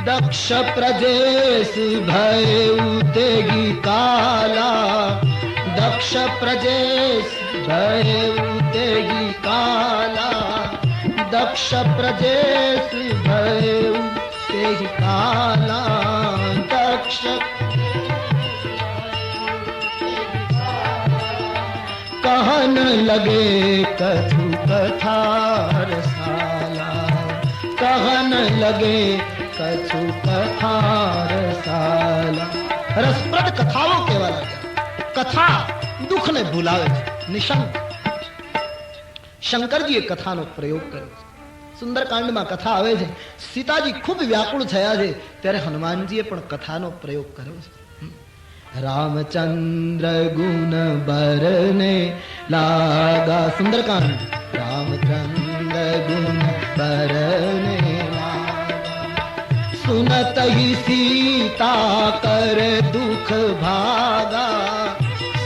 दक्ष प्रजेश भयउ तेगी काला, दक्ष प्रजेश भयउ तेगी काला, दक्ष प्रजेश भयउ तेगी काला, दक्ष कहन लगे कछु कथा रसाला, कहन लगे कछु कथा रसाला। રસપ્રદ કથાઓ કહેવા લાગ્યા. કથા દુઃખને ભૂલાવે છે. નિશંક શંકરજીએ કથાનો પ્રયોગ કર્યો છે. સુંદરકાંડમાં કથા આવે છે. સીતાજી ખૂબ વ્યાકુળ થયા છે ત્યારે હનુમાનજીએ પણ કથાનો પ્રયોગ કર્યો છે. રામચંદ્ર ગુણ બરને લાગા. સુંદરકાંડ. રામચંદ્ર ગુણ બરને सुनत ही सीता कर दुख भागा,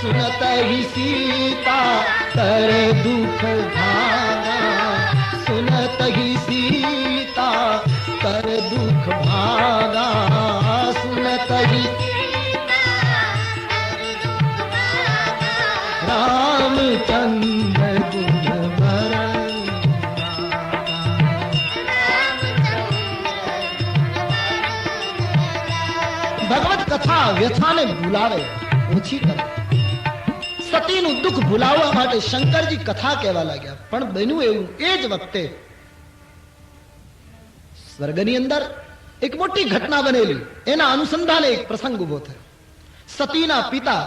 सुनत ही सीता कर दुख भागा, सुनत ही सीता कर दुख भागा, सुनत ही रामचंद्र गुण बरन। ભગવત કથા વ્યથાને ભૂલાવે, ઓછી કરે. સતીનું દુઃખ ભૂલાવવા માટે શંકરજી કથા કહેવા લાગ્યા. પણ બન્યું એવું, એ જ વખતે સ્વર્ગની અંદર એક મોટી ઘટના બનેલી. એના અનુસંધાને એક પ્રસંગ ઉભો થયો. સતીના પિતા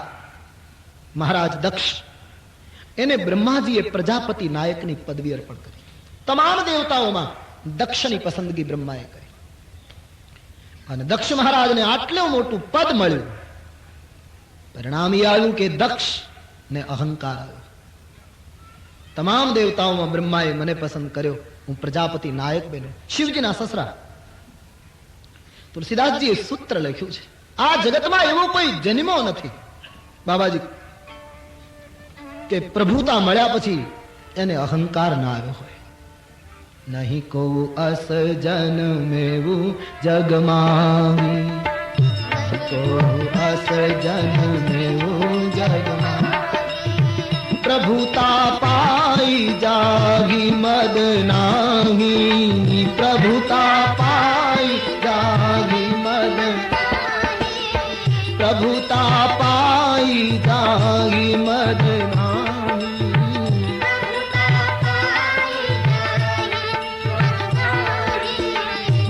મહારાજ દક્ષ, એને બ્રહ્માજીએ પ્રજાપતિ નાયકની પદવી અર્પણ કરી. તમામ દેવતાઓમાં દક્ષની પસંદગી બ્રહ્માએ કરી. અને દક્ષ મહારાજને આટલું મોટું પદ મળ્યું. પરિણામ એ આવ્યું કે દક્ષ ને અહંકાર આવ્યો. તમામ દેવતાઓમાં બ્રહ્માએ મને પસંદ કર્યો, હું પ્રજાપતિ નાયક બન્યો. શિવજીના સસરા તુલસીદાસજીએ સૂત્ર લખ્યું છે, આ જગતમાં એવો કોઈ જન્મો નથી બાબાજી કે પ્રભુતા મળ્યા પછી એને અહંકાર ના આવ્યો હોય. नहीं को अस जन्मेवु जगमाही, को अस जन्मेवु जगमाही, प्रभुता पाई जागी मद नाही, प्रभुता पाई जागी मद, प्रभुता पाई जागी मद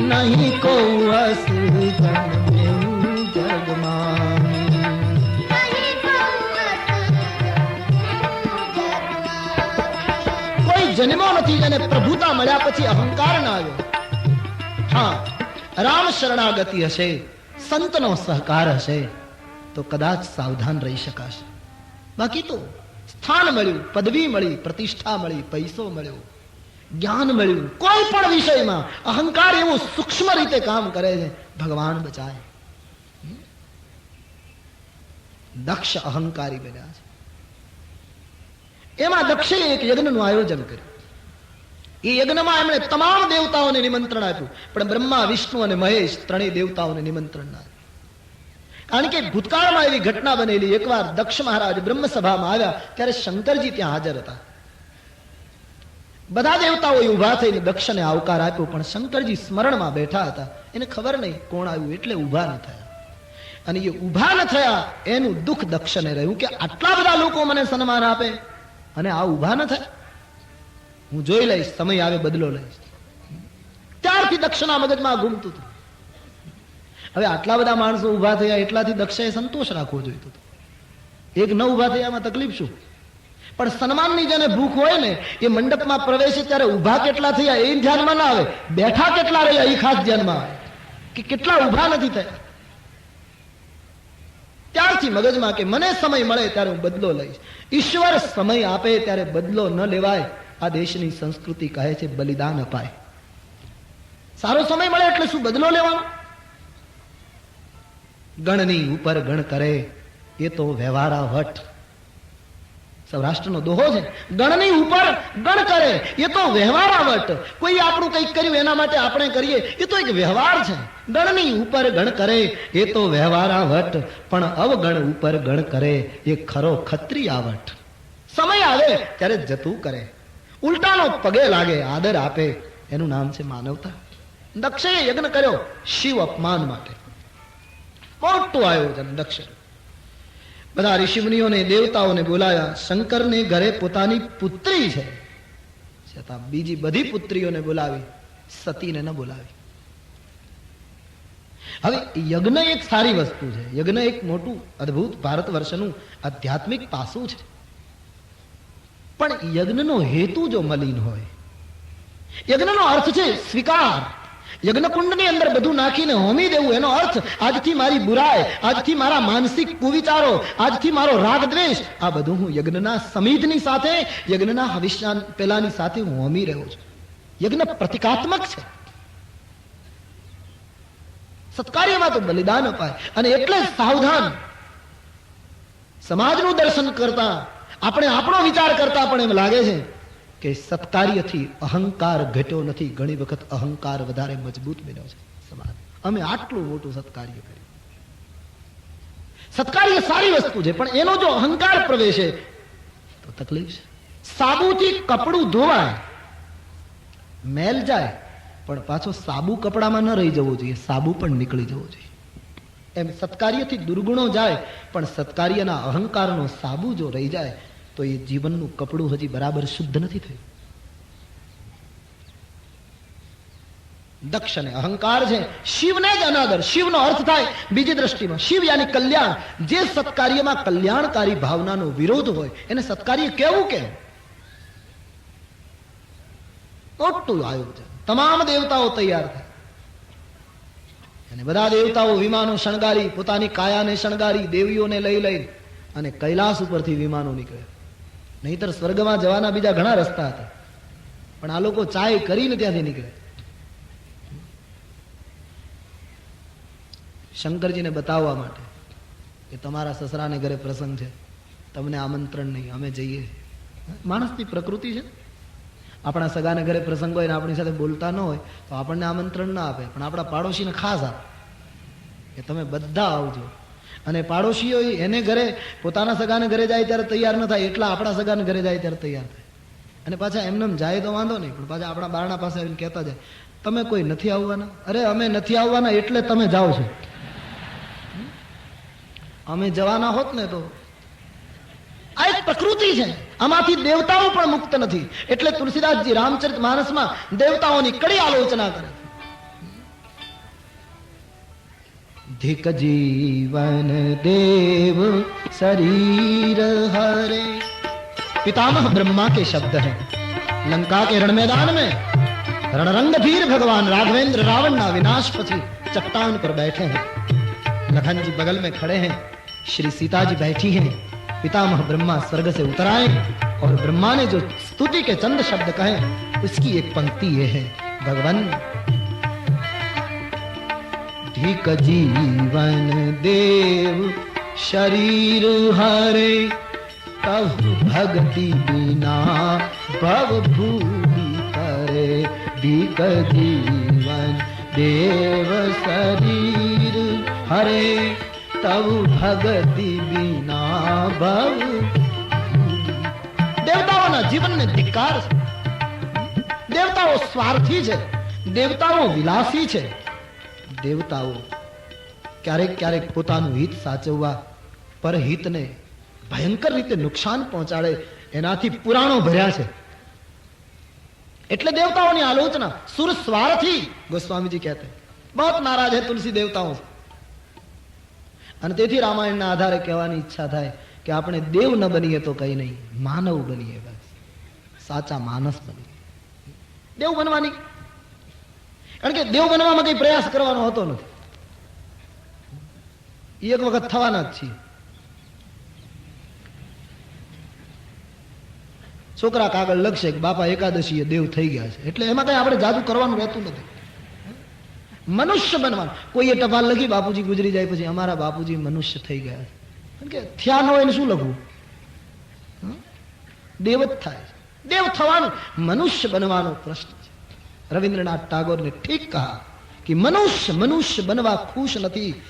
नहीं को अस जन्मेवु जगमाही. કોઈ જન્મો નથી જેને પ્રભુતા મળ્યા પછી અહંકાર ના આવ્યો. હા, રામ શરણાગતિ હશે, સંતનો સહકાર હશે તો કદાચ સાવધાન રહી શકાશે. બાકી તો સ્થાન મળ્યું, પદવી મળી, પ્રતિષ્ઠા મળી, પૈસો મળ્યો, જ્ઞાન મળ્યું, કોઈ પણ વિષયમાં અહંકાર એવું સૂક્ષ્મ રીતે કામ કરે છે, ભગવાન બચાય. દક્ષ અહંકારી બન્યા છે. એમાં દક્ષે એક યજ્ઞનું આયોજન કર્યું. એ યજ્ઞમાં એમણે તમામ દેવતાઓને નિમંત્રણ આપ્યું, પણ બ્રહ્મા, વિષ્ણુ અને મહેશ ત્રણેય દેવતાઓને નિમંત્રણ ના આપ્યું. કારણ કે ભૂતકાળમાં એવી ઘટના બનેલી. એકવાર દક્ષ મહારાજ બ્રહ્મસભામાં આવ્યા ત્યારે શંકરજી ત્યાં હાજર હતા. બધા દેવતાઓ ઉભા થઈને દક્ષને આવકાર આપ્યો, પણ શંકરજી સ્મરણમાં બેઠા હતા. એને ખબર નહીં કોણ આવ્યું, એટલે ઉભા ન થયા. અને એ ઉભા ન થયા એનું દુઃખ દક્ષને રહ્યું કે આટલા બધા લોકો મને સન્માન આપે અને આ ઉભા ન થયા. હું જોઈ લઈશ, સમય આવે બદલો લઈશ. ત્યારથી દક્ષના મગજમાં ઘૂમતું હતું. હવે આટલા બધા માણસો ઉભા થયા એટલાથી દક્ષે સંતોષ રાખવો જોઈતો હતો. એક ન ઉભા થયામાં તકલીફ શું? પણ સન્માનની જેને ભૂખ હોય ને, એ મંડપમાં પ્રવેશે ત્યારે ઉભા કેટલા થયા એ ધ્યાનમાં ના આવે, બેઠા કેટલા રહ્યા એ ખાસ ધ્યાનમાં આવે કે કેટલા ઉભા નથી થયા. ત્યારથી મગજમાં કે મને સમય મળે ત્યારે હું બદલો લઈશ. ઈશ્વર સમય આપે ત્યારે બદલો ન લેવાય. આ દેશની સંસ્કૃતિ કહે છે બલિદાન અપાય. સારો સમય મળે એટલે શું બદલો લેવાનો? ગણની ઉપર ગણ કરે એ તો વ્યવહારા વટ. સૌરાષ્ટ્રનો દોહો છે, ગણની ઉપર ગણ કરે એ તો વ્યવહારાવટ. કોઈ આપણું કંઈક કર્યું એના માટે આપણે કરીએ એ તો એક વ્યવહાર છે. ગણની ઉપર ગણ કરે એ તો વ્યવહારાવટ, પણ અવગણ ઉપર ગણ કરે એ ખરો ખત્રિયાવટ. સમય આવે ત્યારે જતું કરે, ઉલટાનો પગે લાગે, આદર આપે, એનું નામ છે માનવતા. દક્ષે યજ્ઞ કર્યો શિવ અપમાન માટે. મોટું આયોજન દક્ષ. બધા ઋષિમુનિઓને દેવતાઓને બોલાયા. શંકરને ઘરે પોતાની પુત્રી છે છતાં બીજી બધી પુત્રીઓને બોલાવી, સતીને ન બોલાવી. હવે યજ્ઞ એક સારી વસ્તુ છે. યજ્ઞ એક મોટું અદ્ભુત ભારત વર્ષનું આધ્યાત્મિક પાસું છે. પણ યજ્ઞનો હેતુ જો મલિન હોય, યજ્ઞનો અર્થ છે સ્વીકાર. યજ્ઞકુંડની અંદર બધું નાખીને હોમી દેવું, એનો અર્થ આજથી મારી બુરાઈ, આજથી મારા માનસિક કુવિચારો, આજથી મારો રાગ દ્વેષ, આ બધું હું યજ્ઞના સમિધની સાથે, યજ્ઞના હવિષ્યાન પેલાની સાથે હું હોમી રહ્યો છું. યજ્ઞ પ્રતિકાત્મક છે. સત્કાર્યમાં તો બલિદાન અપાય. અને એટલે સાવધાન. સમાજનું દર્શન કરતા આપણે આપણો વિચાર કરતા પણ એમ લાગે છે કે સત્કાર્યથી અહંકાર ઘટ્યો નથી, ઘણી વખત અહંકાર વધારે મજબૂત બન્યો છે સમાજ. અમે આટલું મોટું સત્કાર્ય કર્યું. સત્કાર્ય સારી વસ્તુ છે, પણ એનો જો અહંકાર પ્રવેશે તો તકલીફ છે. સાબુથી કપડું ધોવાય, મેલ જાય, પણ પાછો સાબુ કપડામાં ન રહી જવો જોઈએ, સાબુ પણ નીકળી જવો જોઈએ. એમ સત્કાર્યથી દુર્ગુણો જાય, પણ સત્કાર્યના અહંકારનો સાબુ જો રહી જાય તો એ જીવનનું કપડું હજી બરાબર શુદ્ધ નથી થયું. દક્ષને અહંકાર છે, શિવને જ અનાદર. શિવનો અર્થ થાય બીજી દ્રષ્ટિમાં શિવ યાની કલ્યાણ. જે સત્કાર્યમાં કલ્યાણકારી ભાવનાનો વિરોધ હોય એને સત્કાર્ય કેવું કેમ? મોટું આયોજન. તમામ દેવતાઓ તૈયાર થાય અને બધા દેવતાઓ વિમાનો શણગારી, પોતાની કાયાને શણગારી, દેવીઓને લઈ લઈ અને કૈલાસ ઉપરથી વિમાનો નીકળે. નહીતર સ્વર્ગમાં જવાના બીજા ઘણા રસ્તા હતા, પણ આ લોકો ચાય કરીને ત્યાંથી નીકળે. શંકરજીને બતાવવા માટે કે તમારા સસરાને ઘરે પ્રસંગ છે, તમને આમંત્રણ નહીં, અમે જઈએ. માણસની પ્રકૃતિ છે. આપણા સગાને ઘરે પ્રસંગ હોય ને આપણી સાથે બોલતા ન હોય તો આપણને આમંત્રણ ના આપે, પણ આપણા પાડોશીને ખાસ આપે કે તમે બધા આવજો. અને પાડોશીઓ એને ઘરે પોતાના સગાને ઘરે જાય ત્યારે તૈયાર ન થાય, એટલા આપણા સગાને ઘરે જાય ત્યારે તૈયાર થાય. અને પાછા એમને જાય તો વાંધો નહીં, પણ પાછા આપણા બારણા પાસે આવીને કહેતા જાય તમે કોઈ નથી આવવાના? અરે અમે નથી આવવાના એટલે તમે જાઓ છો. અમે જવાના હોત ને તો. આ એક પ્રકૃતિ છે, આમાંથી દેવતાઓ પણ મુક્ત નથી. એટલે તુલસીદાસજી રામચરિત માનસમાં દેવતાઓની કડી આલોચના કરે. ધિક જીવન દેવ शरीर हरे. पितामह ब्रह्मा के शब्द हैं. लंका के रण मैदान में रणरंग धीर भगवान राघवेंद्र रावण ना विनाश पथी चट्टान पर बैठे हैं. लखन जी बगल में खड़े हैं, श्री सीता जी बैठी हैं. पितामह ब्रह्मा स्वर्ग से उतर आए और ब्रह्मा ने जो स्तुति के चंद शब्द कहे उसकी एक पंक्ति ये है, भगवान धिक जीवन देव शरीर हरे, तब भक्ति बिना भव भूमि करे. धिक जीवन देव शरीर हरे, तब भक्ति बिना भव. દેવતાઓના જીવનને ધિક્કાર છે. દેવતાઓ સ્વાર્થી છે, દેવતાઓ વિલાસી છે. દેવતાઓ ક્યારેક ક્યારેક પોતાનું હિત સાચવવા પરહિતને ભયંકર રીતે નુકસાન પહોંચાડે એનાથી પુરાણો ભર્યા છે. એટલે દેવતાઓની આલોચના. સુર સ્વાર્થી ગોસ્વામીજી કહેતે બહુત નારાજ હે તુલસી દેવતાઓ. અને તેથી રામાયણના આધારે કહેવાની ઈચ્છા થાય કે આપણે દેવ ન બનીએ તો કઈ નહીં, માનવ બનીએ, બસ સાચા માનસ બનીએ. દેવ બનવાની, કારણ કે દેવ બનવામાં કઈ પ્રયાસ કરવાનો હોતો નથી, એક વખત થવાના જ છીએ. છોકરા કાગળ લખશે કે બાપા એકાદશી દેવ થઈ ગયા છે, એટલે એમાં કઈ આપણે જાદુ કરવાનું રહેતું નથી. મનુષ્ય બનવાનું. કોઈએ ટપાલ લખી બાપુજી ગુજરી જાય પછી અમારા બાપુજી મનુષ્ય થઈ ગયા છે, કારણ કે થયા ન હોય ને શું લખવું? દેવ જ થાય. દેવ થવાનું, મનુષ્ય બનવાનો પ્રશ્ન છે. રવિન્દ્રનાથ ટાગોરને ઠીક કહા કે મનુષ્ય બનવા ખુશ નથી.